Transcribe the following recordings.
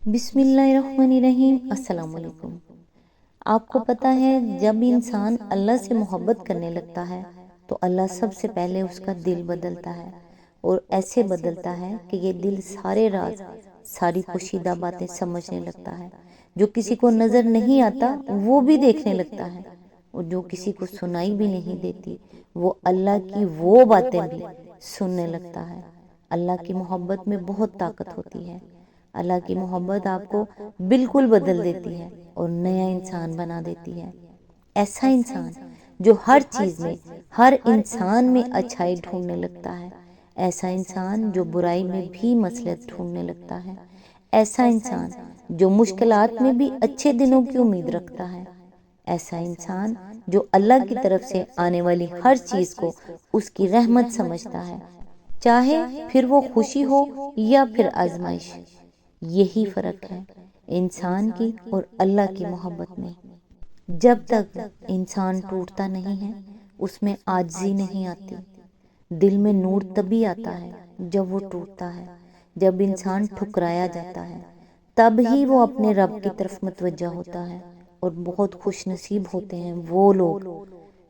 بسم اللہ الرحمن الرحیم۔ السلام علیکم۔ آپ کو پتہ ہے جب انسان اللہ سے محبت کرنے لگتا ہے تو اللہ سب سے پہلے اس کا دل بدلتا ہے، اور ایسے بدلتا ہے کہ یہ دل سارے راز، ساری پوشیدہ باتیں سمجھنے لگتا ہے۔ جو کسی کو نظر نہیں آتا وہ بھی دیکھنے لگتا ہے، اور جو کسی کو سنائی بھی نہیں دیتی وہ اللہ کی وہ باتیں بھی سننے لگتا ہے۔ اللہ کی محبت میں بہت طاقت ہوتی ہے۔ اللہ کی محبت آپ کو بالکل بدل دیتی ہے اور نیا انسان بنا دیتی ہے۔ ایسا انسان جو ہر چیز میں، ہر انسان میں اچھائی ڈھونڈنے لگتا ہے، ایسا انسان جو برائی میں بھی مصلحت ڈھونڈنے لگتا ہے، ایسا انسان جو مشکلات میں بھی اچھے دنوں کی امید رکھتا ہے، ایسا انسان جو اللہ کی طرف سے آنے والی ہر چیز کو اس کی رحمت سمجھتا ہے، چاہے پھر وہ خوشی ہو یا پھر آزمائش۔ یہی فرق ہے انسان کی اور اللہ کی محبت میں۔ جب تک انسان ٹوٹتا نہیں ہے اس میں عاجزی نہیں آتی۔ دل میں نور تبھی آتا ہے جب وہ ٹوٹتا ہے۔ جب انسان ٹھکرایا جاتا ہے تب ہی وہ اپنے رب کی طرف متوجہ ہوتا ہے، اور بہت خوش نصیب ہوتے ہیں وہ لوگ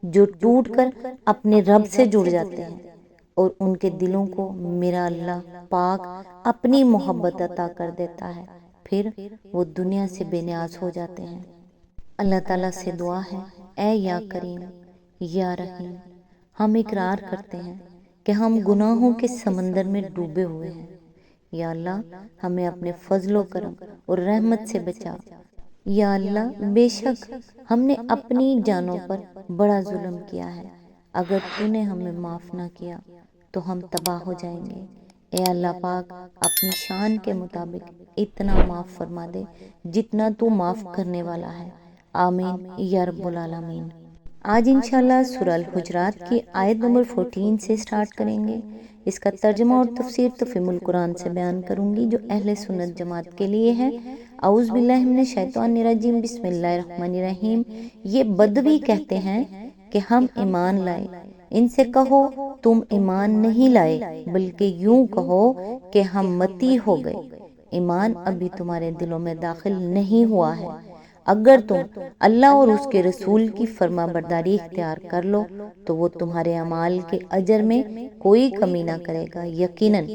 جو ٹوٹ کر اپنے رب سے جڑ جاتے ہیں اور ان کے دلوں کو میرا اللہ پاک اپنی محبت عطا کر دیتا ہے، پھر وہ دنیا سے بے نیاز ہو جاتے ہیں۔ اللہ تعالیٰ سے دعا ہے، اے یا کریم یا رحیم، ہم اقرار کرتے ہیں کہ ہم گناہوں کے سمندر میں ڈوبے ہوئے ہیں۔ یا اللہ ہمیں اپنے فضل و کرم اور رحمت سے بچا۔ یا اللہ بے شک ہم نے اپنی جانوں پر بڑا ظلم کیا ہے، اگر تو نے ہمیں معاف نہ کیا تو ہم تباہ ہو جائیں گے۔ اے اللہ پاک اپنی شان کے مطابق اتنا معاف فرما دے جتنا تو معاف کرنے والا ہے، آمین یا رب العالمین۔ آج انشاءاللہ سورہ الحجرات کی آیت نمبر 14 سے سٹارٹ کریں گے۔ اس کا ترجمہ اور تفسیر تفہیم القرآن سے بیان کروں گی جو اہل سنت جماعت کے لیے ہے۔ اعوذ باللہ من الشیطان الرجیم، بسم اللہ الرحمن الرحیم۔ یہ بدوی کہتے ہیں کہ ہم ایمان لائے، ان سے کہو تم ایمان نہیں لائے بلکہ یوں کہو کہ ہم متی ہو گئے، ایمان ابھی تمہارے دلوں میں داخل نہیں ہوا ہے۔ اگر تم اللہ اور اس کے رسول کی فرما برداری اختیار کر لو تو وہ تمہارے اعمال کے اجر میں کوئی کمی نہ کرے گا، یقیناً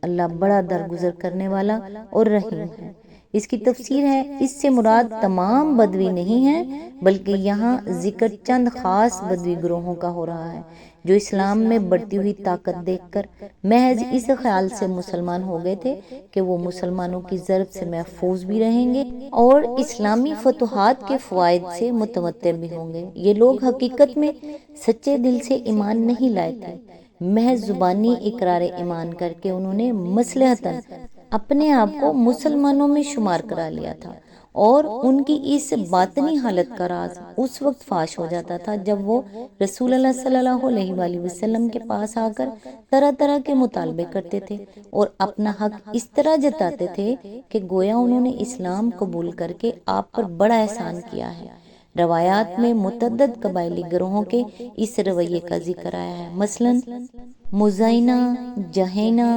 اللہ بڑا درگزر کرنے والا اور رحیم ہے۔ اس کی تفسیر ہے، اس سے مراد تمام بدوی نہیں ہے بلکہ یہاں ذکر چند خاص بدوی گروہوں کا ہو رہا ہے جو اسلام میں بڑھتی ہوئی طاقت دیکھ کر محض اس خیال سے مسلمان ہو گئے تھے کہ وہ مسلمانوں کی ضرب سے محفوظ بھی رہیں گے اور اسلامی فتوحات کے فوائد سے متمتع بھی ہوں گے۔ یہ لوگ حقیقت میں سچے دل سے ایمان نہیں لائے تھے، محض زبانی اقرار ایمان کر کے انہوں نے مصلحتاً اپنے آپ کو مسلمانوں میں شمار کرا لیا تھا، اور ان کی اس باطنی حالت کا راز اس وقت فاش ہو جاتا تھا جب وہ رسول اللہ صلی اللہ علیہ وآلہ وسلم کے پاس آ کر طرح طرح کے مطالبے کرتے تھے اور اپنا حق اس طرح جتاتے تھے کہ گویا انہوں نے اسلام قبول کر کے آپ پر بڑا احسان کیا ہے۔ روایات میں متعدد قبائلی گروہوں کے اس رویے کا ذکر آیا ہے، مثلاً مزینہ، جہینہ،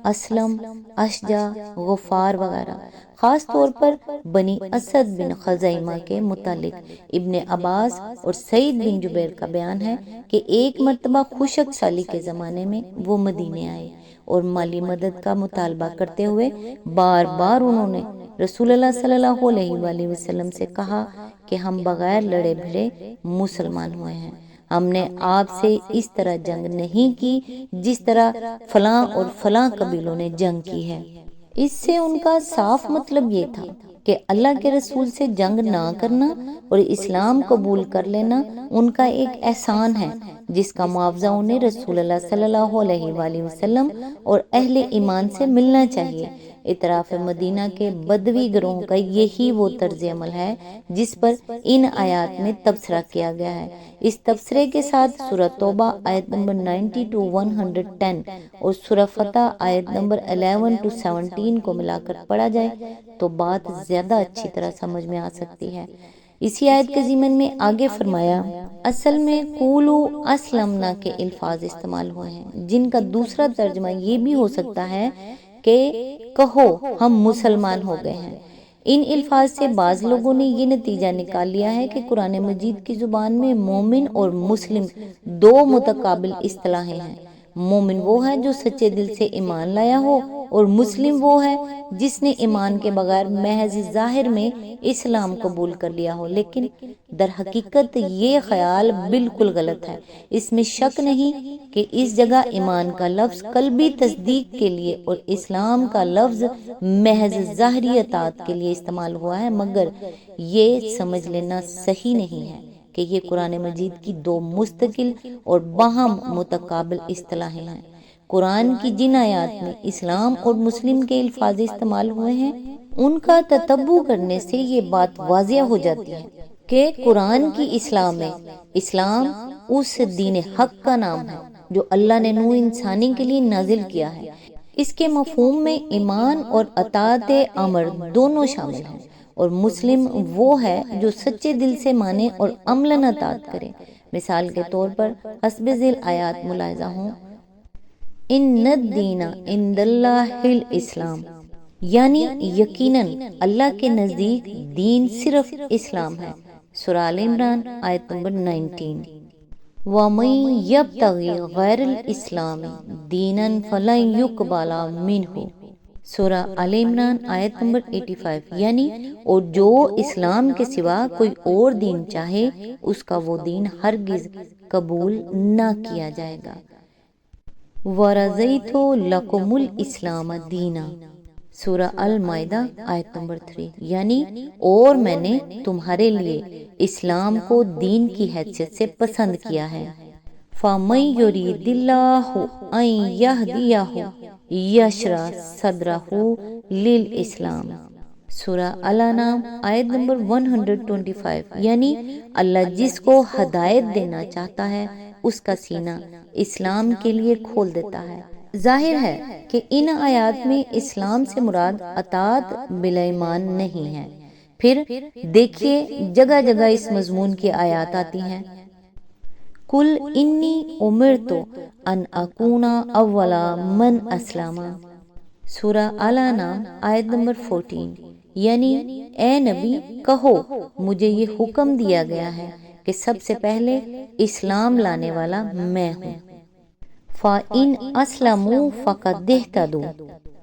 اسلم، اشجع، غفار وغیرہ۔ خاص طور پر بنی اسد بن خزیمہ کے متعلق ابن عباس اور سعید بن جبیر کا بیان ہے کہ ایک مرتبہ خشک سالی کے زمانے میں وہ مدینے آئے اور مالی مدد کا مطالبہ کرتے ہوئے بار بار انہوں نے رسول اللہ صلی اللہ علیہ وآلہ وسلم سے کہا کہ ہم بغیر لڑے بھڑے مسلمان ہوئے ہیں، ہم نے آپ سے اس طرح جنگ نہیں کی جس طرح فلاں اور فلاں قبیلوں نے جنگ کی ہے۔ اس سے ان کا صاف مطلب یہ تھا کہ اللہ کے رسول سے جنگ نہ کرنا اور اسلام قبول کر لینا ان کا ایک احسان ہے جس کا معاوضہ انہیں رسول اللہ صلی اللہ علیہ وآلہ وسلم اور اہل ایمان سے ملنا چاہیے۔ اطراف مدینہ کے بدوی گروہوں کا یہی وہ طرز عمل ہے جس پر ان آیات میں تبصرہ کیا گیا ہے۔ اس تبصرے کے ساتھ سورہ توبہ آیت نمبر 90 to 110 اور سورہ فتح آیت نمبر 11 to 17 کو ملا کر پڑھا جائے تو بات زیادہ اچھی طرح سمجھ میں آ سکتی ہے۔ اسی آیت کے ضمن میں آگے فرمایا، اصل میں قولو اسلمنا کے الفاظ استعمال ہوئے ہیں جن کا دوسرا ترجمہ یہ بھی ہو سکتا ہے کہ کہو ہم مسلمان ہو گئے ہیں۔ ان الفاظ سے بعض لوگوں نے یہ نتیجہ نکال لیا ہے کہ قرآن مجید کی زبان میں مومن اور مسلم دو متقابل اصطلاحیں ہیں۔ مومن وہ ہے جو سچے دل سے ایمان لایا ہو، اور مسلم وہ ہے جس نے ایمان کے بغیر محض ظاہر میں اسلام قبول کر لیا ہو۔ لیکن در حقیقت یہ خیال بالکل غلط ہے۔ اس میں شک نہیں کہ اس جگہ ایمان کا لفظ قلبی تصدیق کے لیے اور اسلام کا لفظ محض ظاہری اطاعت کے لیے استعمال ہوا ہے، مگر یہ سمجھ لینا صحیح نہیں ہے کہ یہ قرآن مجید کی دو مستقل اور باہم متقابل اصطلاحیں ہیں۔ قرآن کی جن آیات میں اسلام اور مسلم کے الفاظ استعمال ہوئے ہیں، ان کا تتبع کرنے سے یہ بات واضح ہو جاتی ہے کہ قرآن کی اسلام میں اسلام اس دین حق کا نام ہے جو اللہ نے نوع انسانی کے لیے نازل کیا ہے۔ اس کے مفہوم میں ایمان اور اطاعت امر دونوں شامل ہیں، اور مسلم وہ ہے جو سچے دل سے مانے اور عملاً اطاعت کرے۔ مثال کے طور پر حسب ذیل آیات ملاحظہ ہوں: ان الدین عند اللہ الاسلام، یعنی یقیناً اللہ کے نزدیک دین صرف اسلام ہے۔ سورہ آل عمران آیت نمبر 19۔ وَمَن یبتغی غیر الاسلام دینا فلن یقبل منہ، سورہ آل عمران آیت نمبر 85، یعنی اور جو اسلام کے سوا کوئی اور دین چاہے اس کا وہ دین ہرگز قبول نہ کیا جائے گا۔ وَرَضَیْتُ لَکُمُ الْإِسْلَامَ دِینًا، سورہ المائدہ آیت نمبر 3، یعنی اور میں نے تمہارے لیے اسلام کو دین کی حیثیت سے پسند کیا ہے۔ فَمَن یُرِیدِ اللَّهُ أَن یَہْدِیَہُ یَشْرَحْ صَدْرَهُ لِلْإِسْلَامِ، سورہ الانعام آیت نمبر 125، یعنی اللہ جس کو ہدایت دینا چاہتا ہے اس کا سینہ اسلام کے لیے کھول دیتا ہے۔ ظاہر ہے کہ ان آیات میں اسلام سے مراد اطاعت بالایمان نہیں ہے۔ پھر دیکھیے جگہ جگہ اس مضمون کی آیات آتی ہیں: قُلْ إِنِّی أُمِرْتُ أَنْ أَکُونَ أَوَّلَ مَنْ أَسْلَمَ، سورہ الانعام آیت نمبر 14، یعنی اے نبی کہو مجھے یہ حکم دیا گیا ہے کہ سب سے پہلے اسلام لانے والا میں ہوں۔ فَإِنْ أَسْلَمُوا فَقَدِ اهْتَدَوْا،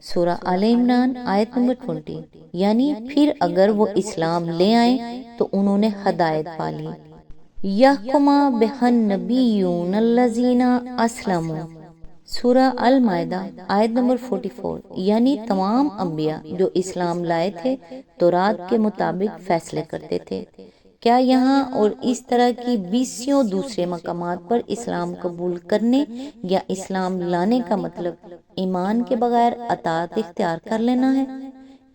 سورہ آل عمران آیت نمبر 20، یعنی پھر اگر وہ اسلام لے آئیں تو انہوں نے ہدایت پا لی۔ يَحْكُمَ بِهَا النَّبِيُّونَ الَّذِينَ أَسْلَمُوا، سورہ المائدہ آیت نمبر 44، یعنی تمام انبیاء جو اسلام لائے تھے تورات کے مطابق فیصلے کرتے تھے۔ کیا یہاں اور اس طرح کی 20 دوسرے مقامات پر اسلام قبول کرنے یا اسلام لانے کا مطلب ایمان کے بغیر اطاعت اختیار کر لینا ہے؟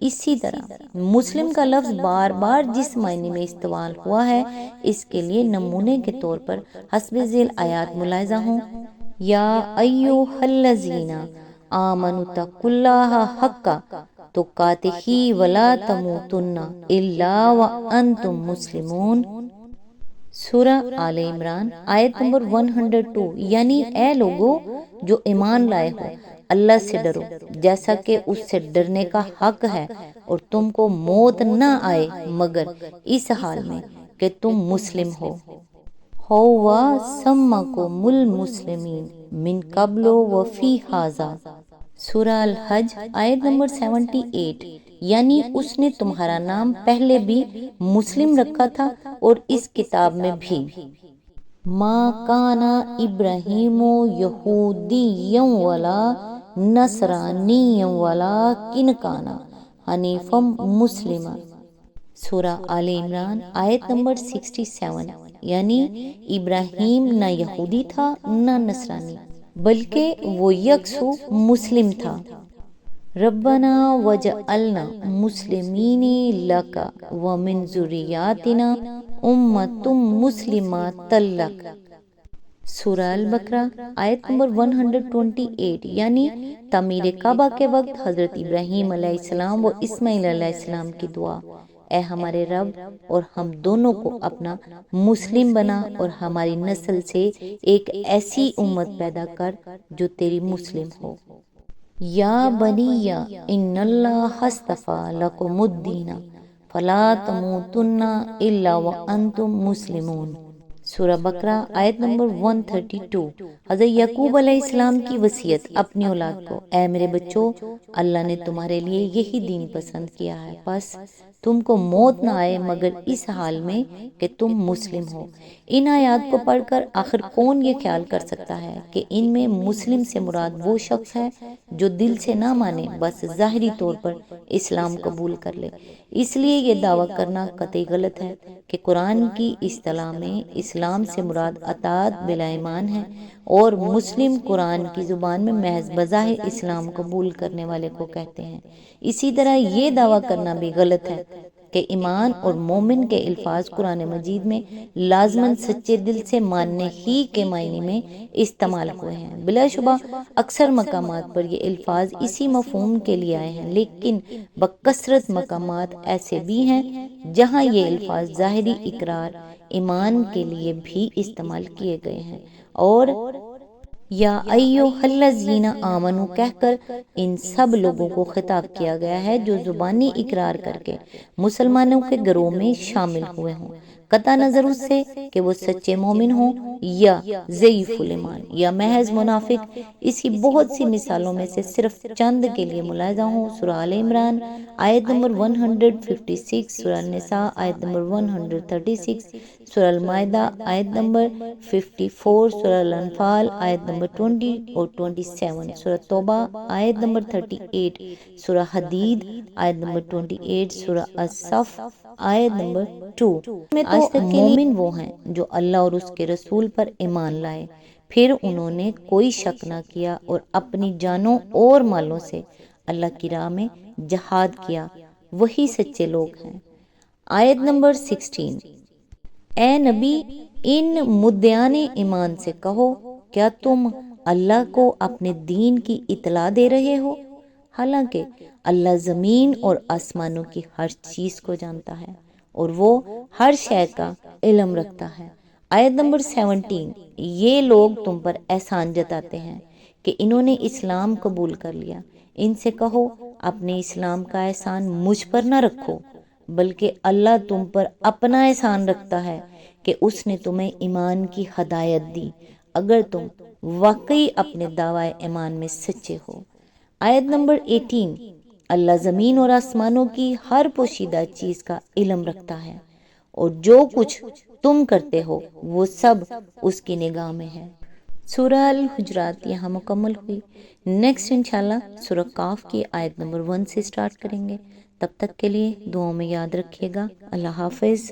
اسی طرح مسلم کا لفظ بار بار جس معنی میں استعمال ہوا ہے، اس کے لیے نمونے کے طور پر حسب ذیل آیات ملاحظہ ہوں: یا ایھا الذین آمنوا اتقوا اللہ حق تقاتہ ولا تموتن الا وانتم مسلمون، سورہ آل عمران آیت نمبر 102، یعنی اے لوگو جو ایمان لائے ہو اللہ سے ڈرو جیسا کہ اس سے ڈرنے کا حق ہے، اور تم کو موت نہ آئے مگر اس حال میں کہ تم مسلم ہو۔ هو سماکم المسلمین من قبل وفی ھذا، سورہ الحج آیت نمبر 78، یعنی اس نے تمہارا نام پہلے بھی مسلم رکھا تھا اور اس کتاب میں بھی۔ ما کان ابراہیم یہودیا ولا نصرانیا ولکن کان حنیفا مسلما، سورہ آل عمران آیت نمبر 67، یعنی ابراہیم نہ یہودی تھا نہ نصرانی بلکہ وہ یکسو مسلم تھا۔ ربنا وجعلنا مسلمین لک ومن ذریاتنا امۃ مسلمۃ لک، سورہ البقرہ آیت نمبر 128، یعنی تعمیر کعبہ کے وقت حضرت ابراہیم علیہ السلام و اسماعیل علیہ السلام کی دعا: اے ہمارے رب، اور ہم دونوں کو اپنا مسلم بنا اور ہماری نسل سے ایک ایسی امت پیدا کر جو تیری مسلم ہو۔ یا بنی ان اللہ اصطفی لکم الدین فلا تموتن الا وانتم مسلمون۔ سورہ بقرہ آیت نمبر 132۔ حضرت یعقوب علیہ السلام کی وصیت اپنی اولاد کو، اے میرے بچوں، اللہ نے تمہارے لیے یہی دین پسند کیا ہے، بس تم کو موت نہ آئے مگر اس حال میں کہ تم مسلم ہو۔ ان آیات کو پڑھ کر آخر کون یہ خیال کر سکتا ہے کہ ان میں مسلم سے مراد وہ شخص ہے جو دل سے نہ مانے، بس ظاہری طور پر اسلام قبول کر لے۔ اس لیے یہ دعویٰ کرنا قطعی غلط ہے کہ قرآن کی اصطلاح میں اسلام سے مراد اطاعت بلا ایمان ہے، اور مسلم قرآن کی زبان میں محض بظاہر اسلام قبول کرنے والے کو کہتے ہیں۔ اسی طرح یہ دعویٰ کرنا بھی غلط ہے کہ ایمان اور مومن کے الفاظ قرآن مجید میں لازماً سچے دل سے ماننے ہی کے معنی میں استعمال ہوئے ہیں۔ بلا شبہ اکثر مقامات پر یہ الفاظ اسی مفہوم کے لیے آئے ہیں، لیکن بکثرت مقامات ایسے بھی ہیں جہاں یہ الفاظ ظاہری اقرار ایمان کے لیے بھی استعمال کیے گئے ہیں، اور یا ایھا الذین آمنو کہہ کر ان سب لوگوں کو خطاب کیا گیا ہے جو زبانی اقرار کر کے مسلمانوں کے گروہ میں شامل ہوئے ہوں، قطع نظر اس سے کہ وہ سچے مومن ہوں یا ضعیف الایمان یا محض منافق۔ اس کی بہت سی مثالوں میں سے صرف چند کے لیے ملاحظہ ہوں۔ سورہ آل عمران آیت نمبر 156، سورہ النساء آیت نمبر 136، سورہ المائدہ آیت نمبر 54، سورہ الانفال آیت نمبر 20 اور 27، سورہ توبہ آیت نمبر 38، سورہ حدید آیت نمبر 28، سورہ الصف آیت نمبر 2 میں تو مومن وہ ہیں جو اللہ اور اس کے رسول پر ایمان لائے، پھر انہوں نے کوئی شک نہ کیا اور اپنی جانوں اور مالوں سے اللہ کی راہ میں جہاد کیا، وہی سچے لوگ ہیں۔ آیت نمبر 16، اے نبی ان مدعیان ایمان سے کہو، کیا تم اللہ کو اپنے دین کی اطلاع دے رہے ہو، حالانکہ اللہ زمین اور آسمانوں کی ہر چیز کو جانتا ہے اور وہ ہر شے کا علم رکھتا ہے۔ آیت نمبر 17، یہ لوگ تم پر احسان جتاتے ہیں کہ انہوں نے اسلام قبول کر لیا، ان سے کہو اپنے اسلام کا احسان مجھ پر نہ رکھو، بلکہ اللہ تم پر اپنا احسان رکھتا ہے کہ اس نے تمہیں ایمان کی ہدایت دی، اگر تم واقعی اپنے دعوی ایمان میں سچے ہو۔ آیت نمبر 18، اللہ زمین اور آسمانوں کی ہر پوشیدہ چیز کا علم رکھتا ہے، اور جو کچھ تم کرتے ہو وہ سب اس کی نگاہ میں ہے۔ سورہ الحجرات یہاں مکمل ہوئی۔ نیکسٹ انشاءاللہ سورہ قاف کی آیت نمبر 1 سے سٹارٹ کریں گے۔ تب تک کے لیے دعاؤں میں یاد رکھیے گا۔ اللہ حافظ۔